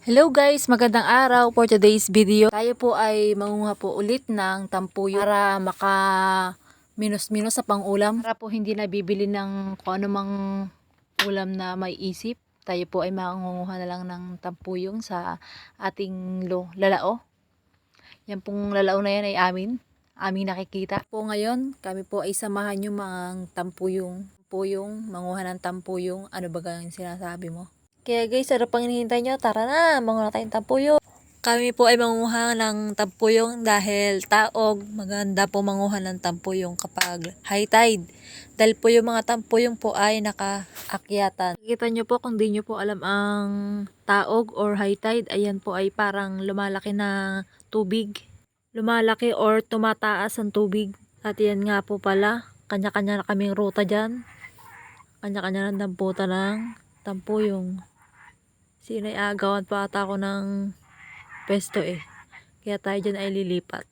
Hello guys, magandang araw. For today's video, tayo po ay mangunguha po ulit ng tampuyo para maka-minus-minus sa pang-ulam. Para po hindi na bibili ng kung anumang ulam na may isip. Tayo po ay mangunguha na lang ng tampuyong sa ating lalao. Yan pong lalao na yan ay aming nakikita. Po ngayon, kami po ay samahan yung mga tampuyong. Manguha ng tampuyong. Ano ba yung sinasabi mo? Kaya guys, ano pang hinihintay nyo? Tara na, manguha tayong tampuyong. Kami po ay manguha ng tampuyong dahil taog. Maganda po manguha ng tampuyong kapag high tide. Dahil po yung mga tampuyong po ay nakaakyatan. Kita nyo po kung di nyo po alam ang taog or high tide. Ayan po ay parang lumalaki na tubig. Lumalaki or tumataas ang tubig. At yan nga po pala, kanya-kanya na kaming ruta dyan. Kanya-kanya na damputan ng tampuyong. Sinay agawan pa ata ako ng pesto Kaya tayo dyan ay lilipat.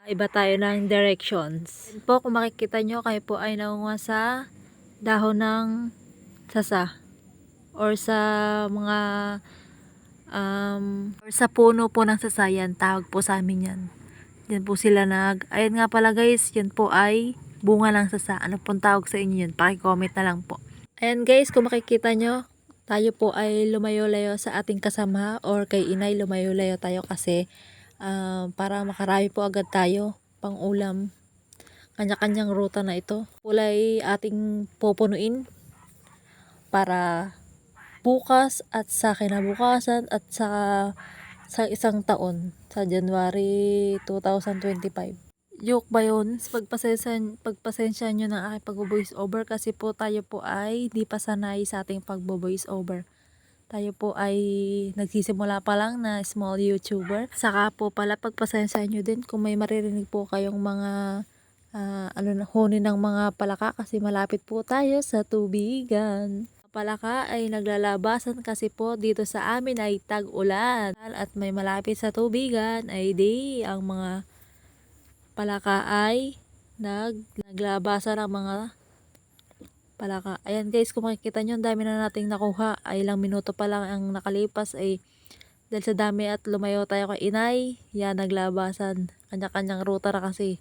Iba tayo ng directions. Yan po, kung makikita nyo, kayo po ay nangunguha sa dahon ng sasa. Or sa mga or sa puno po ng sasayan. Tawag po sa amin yan. Yan po sila ayan nga pala guys, yan po ay bunga ng sasa. Ano pong tawag sa inyo yun? Paki-comment na lang po. Ayan guys, kung makikita nyo, tayo po ay lumayo-layo sa ating kasama or kay inay lumayo-layo tayo kasi para makarami po agad tayo pang ulam. Kanya-kanyang ruta na ito. Kulay ating pupunuin para bukas at sa kinabukasan at sa isang taon sa January 2025. Joke ba yun? Pagpasensya nyo ng aking pag-voice over kasi po tayo po ay di pa sanay sa ating pag-voice over. Tayo po ay nagsisimula pa lang na small YouTuber. Saka po pala pagpasensya nyo din kung may maririnig po kayong mga huni ng mga palaka kasi malapit po tayo sa tubigan. Palaka ay naglalabasan kasi po dito sa amin ay tag-ulan at may malapit sa tubigan ay di ang mga palaka ay naglabasan ng mga palaka. Ayan guys, kung makikita nyo, ang dami na nating nakuha. Ay ilang minuto pa lang ang nakalipas ay dahil sa dami at lumayo tayo kay inay, yan naglabasan. Kanya-kanyang ruta na kasi.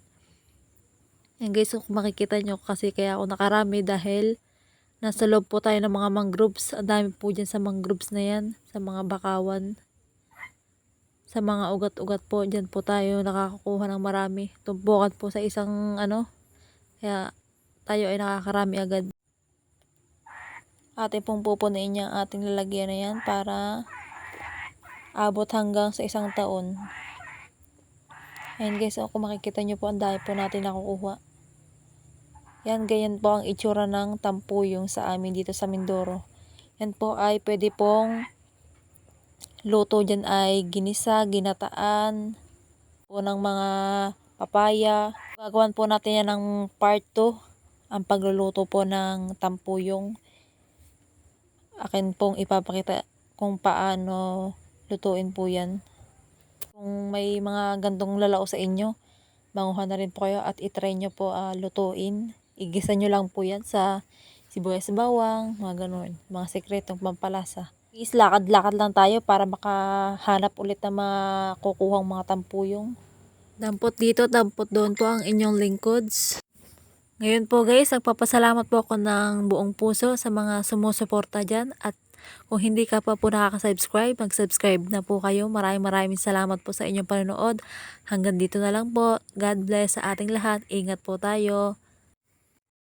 Ayan guys, kung makikita nyo kasi kaya ako nakarami dahil nasa loob po tayo ng mga mangroves. Ang dami po dyan sa mangroves na yan, sa mga bakawan. Sa mga ugat-ugat po, dyan po tayo nakakakuha ng marami. Tumpukan po sa isang kaya tayo ay nakakarami agad. Atin pong pupunuin niya ang ating lalagyan na yan para abot hanggang sa isang taon. Ayan guys, kung makikita nyo po, ang dami po natin nakukuha. Yan, ganyan po ang itsura ng tampuyong sa amin dito sa Mindoro. Yan po ay pwede pong luto dyan ay ginisa, ginataan, po ng mga papaya. Gagawan po natin yan ng part 2, ang pagluluto po ng tampuyong. Akin pong ipapakita kung paano lutuin po yan. Kung may mga gantong lalao sa inyo, manguha na rin po kayo at itry nyo po lutuin. Igisa nyo lang po yan sa sibuyas bawang, mga ganun, mga sekretong pampalasa. Lakad-lakad lang tayo para makahanap ulit na makukuhang mga tampuyong. Dampot dito, dampot doon po ang inyong lingkods. Ngayon po guys, nagpapasalamat po ako ng buong puso sa mga sumusuporta dyan. At kung hindi ka pa po nakaka-subscribe, mag-subscribe na po kayo. Maraming salamat po sa inyong panonood. Hanggang dito na lang po. God bless sa ating lahat. Ingat po tayo.